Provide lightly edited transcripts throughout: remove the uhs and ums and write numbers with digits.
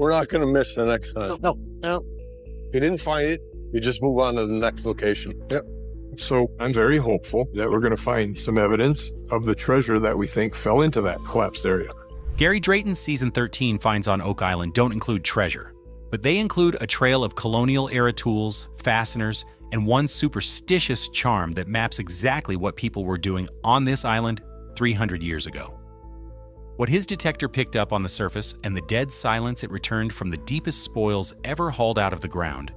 We're not going to miss the next time. No. You didn't find it, you just move on to the next location. Yep. So I'm very hopeful that we're going to find some evidence of the treasure that we think fell into that collapsed area. Gary Drayton's Season 13 finds on Oak Island don't include treasure, but they include a trail of colonial-era tools, fasteners, and one superstitious charm that maps exactly what people were doing on this island 300 years ago. What his detector picked up on the surface and the dead silence it returned from the deepest spoils ever hauled out of the ground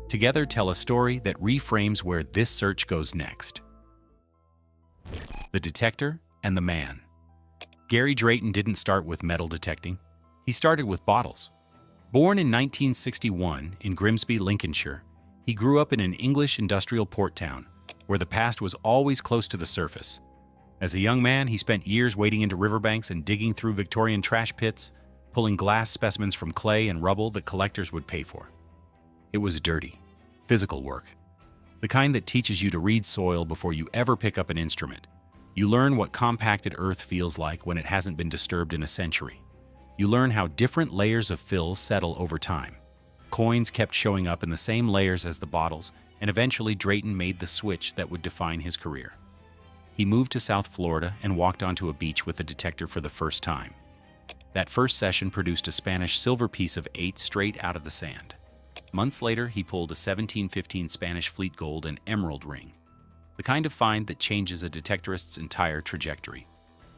together tell a story that reframes where this search goes next. The detector and the man. Gary Drayton didn't start with metal detecting. He started with bottles. Born in 1961 in Grimsby, Lincolnshire, he grew up in an English industrial port town where the past was always close to the surface. As a young man, he spent years wading into riverbanks and digging through Victorian trash pits, pulling glass specimens from clay and rubble that collectors would pay for. It was dirty, physical work, the kind that teaches you to read soil before you ever pick up an instrument. You learn what compacted earth feels like when it hasn't been disturbed in a century. You learn how different layers of fill settle over time. Coins kept showing up in the same layers as the bottles, and eventually Drayton made the switch that would define his career. He moved to South Florida and walked onto a beach with a detector for the first time. That first session produced a Spanish silver piece of 8 straight out of the sand. Months later, he pulled a 1715 Spanish fleet gold and emerald ring, the kind of find that changes a detectorist's entire trajectory.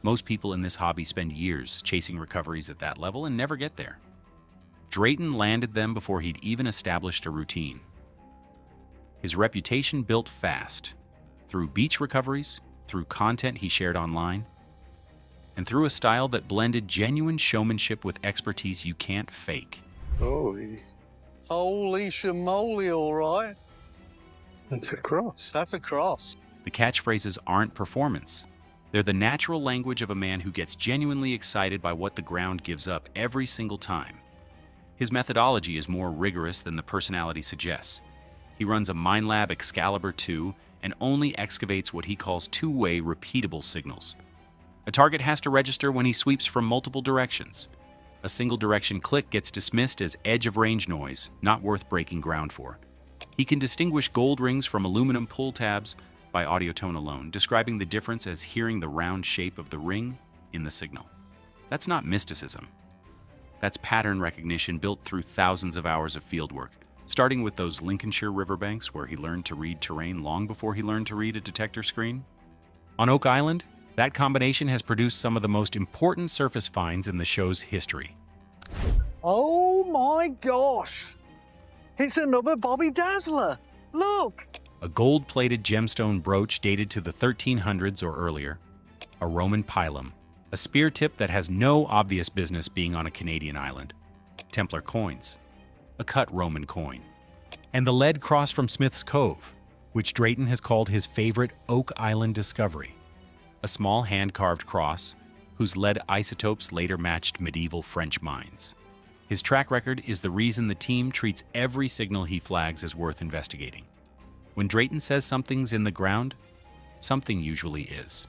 Most people in this hobby spend years chasing recoveries at that level and never get there. Drayton landed them before he'd even established a routine. His reputation built fast, through beach recoveries, through content he shared online, and through a style that blended genuine showmanship with expertise you can't fake. Holy shamoly, all right. That's a cross. That's a cross. The catchphrases aren't performance. They're the natural language of a man who gets genuinely excited by what the ground gives up every single time. His methodology is more rigorous than the personality suggests. He runs a Minelab Excalibur II and only excavates what he calls two-way repeatable signals. A target has to register when he sweeps from multiple directions. A single direction click gets dismissed as edge-of-range noise, not worth breaking ground for. He can distinguish gold rings from aluminum pull tabs by audio tone alone, describing the difference as hearing the round shape of the ring in the signal. That's not mysticism. That's pattern recognition built through thousands of hours of fieldwork, starting with those Lincolnshire riverbanks where he learned to read terrain long before he learned to read a detector screen. On Oak Island, that combination has produced some of the most important surface finds in the show's history. Oh my gosh! It's another Bobby Dazzler! Look! A gold-plated gemstone brooch dated to the 1300s or earlier, a Roman pilum, a spear tip that has no obvious business being on a Canadian island, Templar coins, a cut Roman coin, and the lead cross from Smith's Cove, which Drayton has called his favorite Oak Island discovery, a small hand-carved cross whose lead isotopes later matched medieval French mines. His track record is the reason the team treats every signal he flags as worth investigating. When Drayton says something's in the ground, something usually is.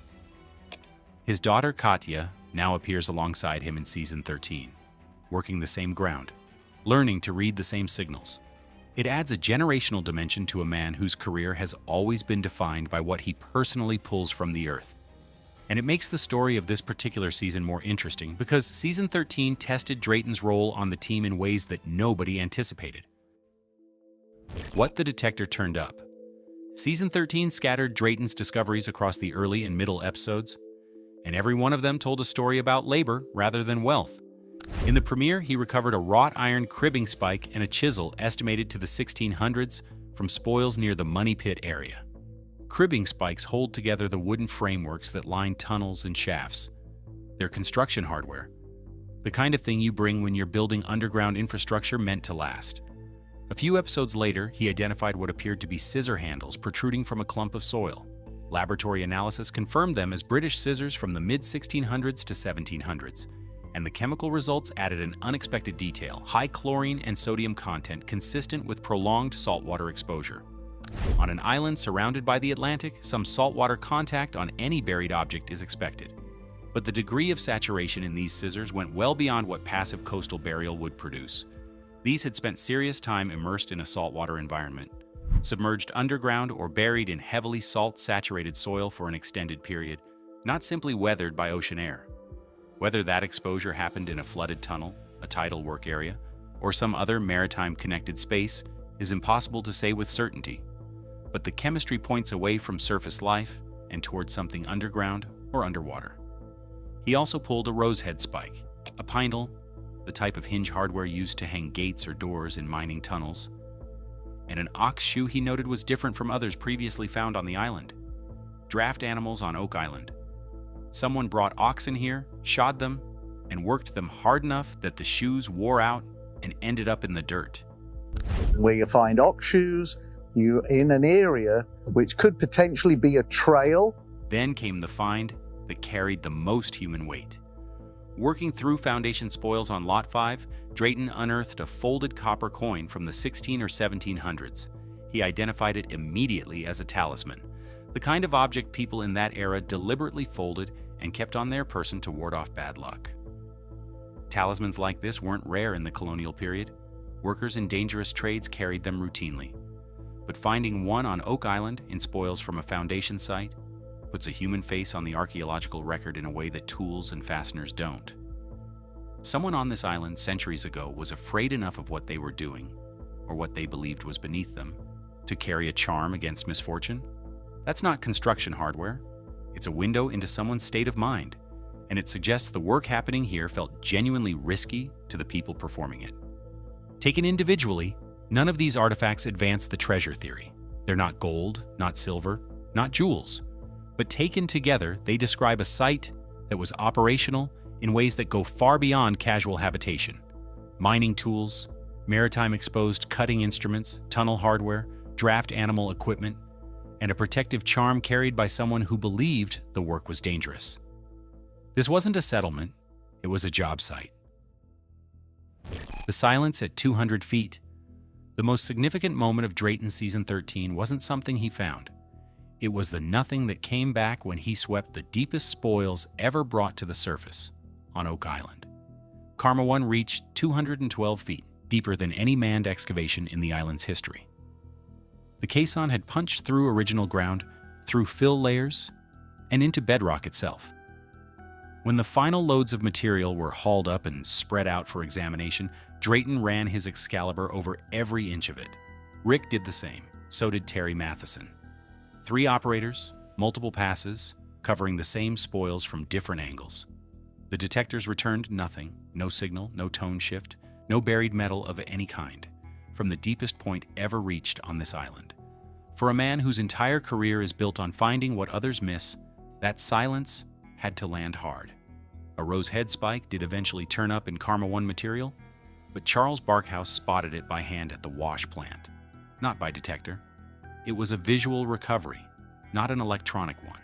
His daughter Katya now appears alongside him in Season 13, working the same ground, learning to read the same signals. It adds a generational dimension to a man whose career has always been defined by what he personally pulls from the earth. And it makes the story of this particular season more interesting because Season 13 tested Drayton's role on the team in ways that nobody anticipated. What the detector turned up. Season 13 scattered Drayton's discoveries across the early and middle episodes, and every one of them told a story about labor rather than wealth. In the premiere, he recovered a wrought iron cribbing spike and a chisel estimated to the 1600s from spoils near the Money Pit area. Cribbing spikes hold together the wooden frameworks that line tunnels and shafts. They're construction hardware, the kind of thing you bring when you're building underground infrastructure meant to last. A few episodes later, he identified what appeared to be scissor handles protruding from a clump of soil. Laboratory analysis confirmed them as British scissors from the mid-1600s to 1700s, and the chemical results added an unexpected detail: high chlorine and sodium content consistent with prolonged saltwater exposure. On an island surrounded by the Atlantic, some saltwater contact on any buried object is expected. But the degree of saturation in these scissors went well beyond what passive coastal burial would produce. These had spent serious time immersed in a saltwater environment, submerged underground or buried in heavily salt-saturated soil for an extended period, not simply weathered by ocean air. Whether that exposure happened in a flooded tunnel, a tidal work area, or some other maritime-connected space is impossible to say with certainty. But the chemistry points away from surface life and towards something underground or underwater. He also pulled a rosehead spike, a pindle, the type of hinge hardware used to hang gates or doors in mining tunnels, and an ox shoe he noted was different from others previously found on the island. Draft animals on Oak Island. Someone brought oxen here, shod them, and worked them hard enough that the shoes wore out and ended up in the dirt. Where you find ox shoes, you're in an area which could potentially be a trail. Then came the find that carried the most human weight. Working through foundation spoils on Lot 5, Drayton unearthed a folded copper coin from the 16 or 1700s. He identified it immediately as a talisman, the kind of object people in that era deliberately folded and kept on their person to ward off bad luck. Talismans like this weren't rare in the colonial period. Workers in dangerous trades carried them routinely. But finding one on Oak Island in spoils from a foundation site puts a human face on the archaeological record in a way that tools and fasteners don't. Someone on this island centuries ago was afraid enough of what they were doing, or what they believed was beneath them, to carry a charm against misfortune. That's not construction hardware. It's a window into someone's state of mind, and it suggests the work happening here felt genuinely risky to the people performing it. Taken individually, none of these artifacts advance the treasure theory. They're not gold, not silver, not jewels. But taken together, they describe a site that was operational in ways that go far beyond casual habitation. Mining tools, maritime exposed cutting instruments, tunnel hardware, draft animal equipment, and a protective charm carried by someone who believed the work was dangerous. This wasn't a settlement, it was a job site. The silence at 200 feet. The most significant moment of Drayton Season 13 wasn't something he found. It was the nothing that came back when he swept the deepest spoils ever brought to the surface on Oak Island. Karma 1 reached 212 feet, deeper than any manned excavation in the island's history. The caisson had punched through original ground, through fill layers, and into bedrock itself. When the final loads of material were hauled up and spread out for examination, Drayton ran his Excalibur over every inch of it. Rick did the same, so did Terry Matheson. 3 operators, multiple passes, covering the same spoils from different angles. The detectors returned nothing, no signal, no tone shift, no buried metal of any kind, from the deepest point ever reached on this island. For a man whose entire career is built on finding what others miss, that silence had to land hard. A rose head spike did eventually turn up in Karma 1 material, but Charles Barkhouse spotted it by hand at the wash plant, not by detector. It was a visual recovery, not an electronic one.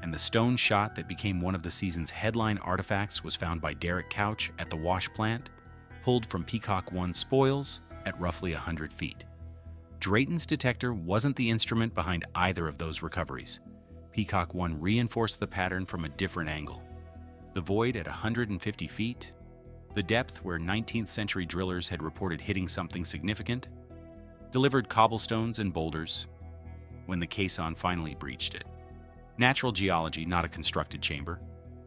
And the stone shot that became one of the season's headline artifacts was found by Derek Couch at the wash plant, pulled from Peacock 1 spoils at roughly 100 feet. Drayton's detector wasn't the instrument behind either of those recoveries. Peacock 1 reinforced the pattern from a different angle. The void at 150 feet, the depth where 19th century drillers had reported hitting something significant, delivered cobblestones and boulders when the caisson finally breached it. Natural geology, not a constructed chamber.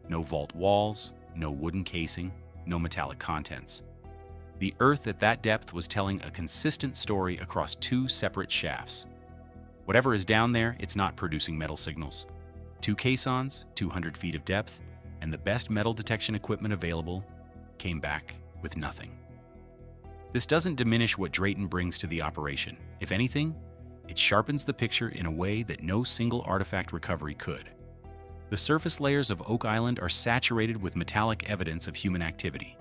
No vault walls, no wooden casing, no metallic contents. The earth at that depth was telling a consistent story across 2 separate shafts. Whatever is down there, it's not producing metal signals. 2 caissons, 200 feet of depth, and the best metal detection equipment available came back with nothing. This doesn't diminish what Drayton brings to the operation. If anything, it sharpens the picture in a way that no single artifact recovery could. The surface layers of Oak Island are saturated with metallic evidence of human activity.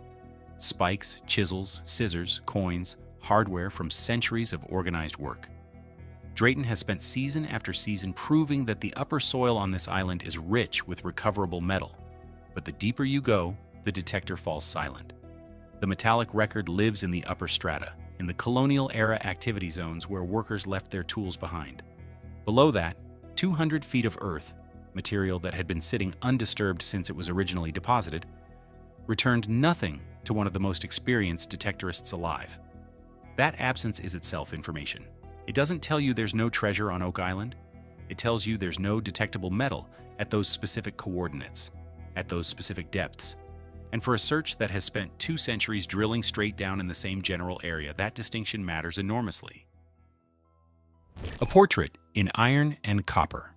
Spikes, chisels, scissors, coins, hardware from centuries of organized work. Drayton has spent season after season proving that the upper soil on this island is rich with recoverable metal. But the deeper you go, the detector falls silent. The metallic record lives in the upper strata, in the colonial-era activity zones where workers left their tools behind. Below that, 200 feet of earth, material that had been sitting undisturbed since it was originally deposited, returned nothing to one of the most experienced detectorists alive. That absence is itself information. It doesn't tell you there's no treasure on Oak Island. It tells you there's no detectable metal at those specific coordinates, at those specific depths. And for a search that has spent 2 centuries drilling straight down in the same general area, that distinction matters enormously. A portrait in iron and copper.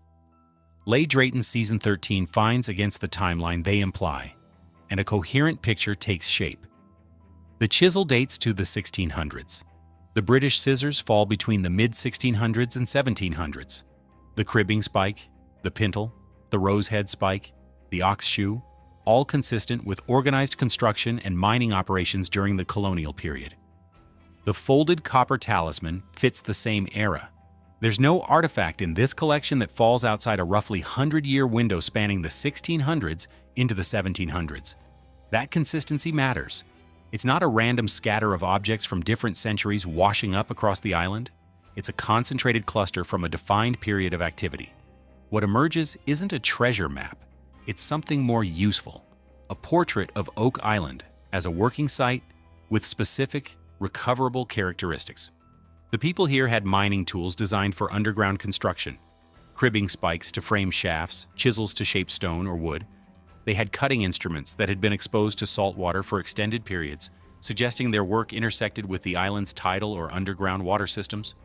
Lay Drayton Season 13 finds against the timeline they imply, and a coherent picture takes shape. The chisel dates to the 1600s. The British scissors fall between the mid-1600s and 1700s. The cribbing spike, the pintle, the rosehead spike, the ox shoe, all consistent with organized construction and mining operations during the colonial period. The folded copper talisman fits the same era. There's no artifact in this collection that falls outside a roughly 100-year window spanning the 1600s into the 1700s. That consistency matters. It's not a random scatter of objects from different centuries washing up across the island. It's a concentrated cluster from a defined period of activity. What emerges isn't a treasure map. It's something more useful, a portrait of Oak Island as a working site with specific, recoverable characteristics. The people here had mining tools designed for underground construction, cribbing spikes to frame shafts, chisels to shape stone or wood. They had cutting instruments that had been exposed to salt water for extended periods, suggesting their work intersected with the island's tidal or underground water systems.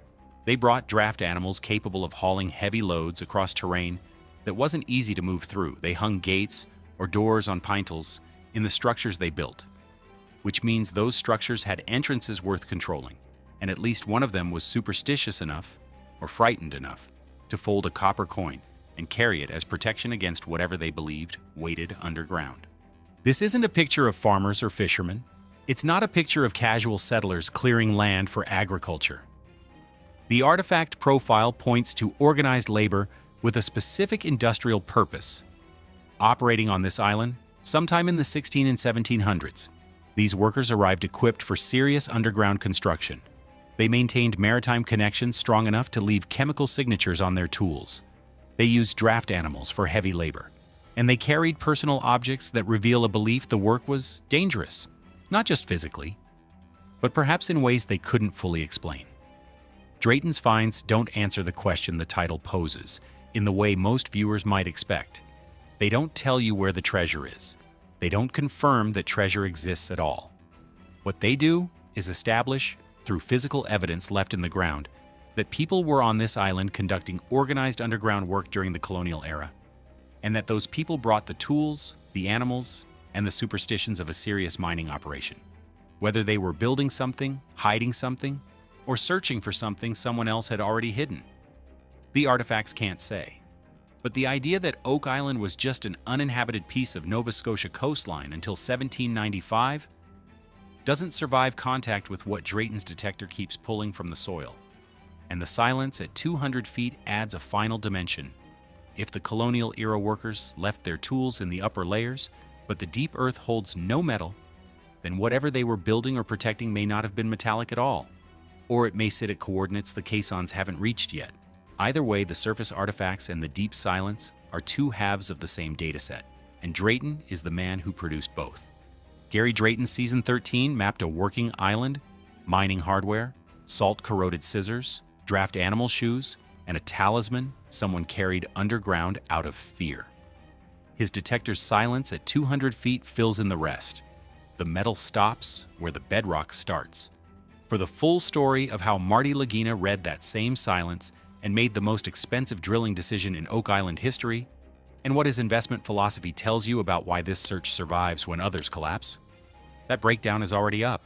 They brought draft animals capable of hauling heavy loads across terrain that wasn't easy to move through. They hung gates or doors on pintles in the structures they built, which means those structures had entrances worth controlling, and at least one of them was superstitious enough, or frightened enough, to fold a copper coin and carry it as protection against whatever they believed waited underground. This isn't a picture of farmers or fishermen. It's not a picture of casual settlers clearing land for agriculture. The artifact profile points to organized labor with a specific industrial purpose. Operating on this island, sometime in the 16 and 1700s, these workers arrived equipped for serious underground construction. They maintained maritime connections strong enough to leave chemical signatures on their tools. They used draft animals for heavy labor, and they carried personal objects that reveal a belief the work was dangerous, not just physically, but perhaps in ways they couldn't fully explain. Drayton's finds don't answer the question the title poses in the way most viewers might expect. They don't tell you where the treasure is. They don't confirm that treasure exists at all. What they do is establish, through physical evidence left in the ground, that people were on this island conducting organized underground work during the colonial era, and that those people brought the tools, the animals, and the superstitions of a serious mining operation. Whether they were building something, hiding something, or searching for something someone else had already hidden, the artifacts can't say. But the idea that Oak Island was just an uninhabited piece of Nova Scotia coastline until 1795 doesn't survive contact with what Drayton's detector keeps pulling from the soil. And the silence at 200 feet adds a final dimension. If the colonial-era workers left their tools in the upper layers, but the deep earth holds no metal, then whatever they were building or protecting may not have been metallic at all. Or it may sit at coordinates the caissons haven't reached yet. Either way, the surface artifacts and the deep silence are two halves of the same dataset, and Drayton is the man who produced both. Gary Drayton Season 13 mapped a working island, mining hardware, salt-corroded scissors, draft animal shoes, and a talisman someone carried underground out of fear. His detector's silence at 200 feet fills in the rest. The metal stops where the bedrock starts. For the full story of how Marty Lagina read that same silence and made the most expensive drilling decision in Oak Island history, and what his investment philosophy tells you about why this search survives when others collapse, that breakdown is already up.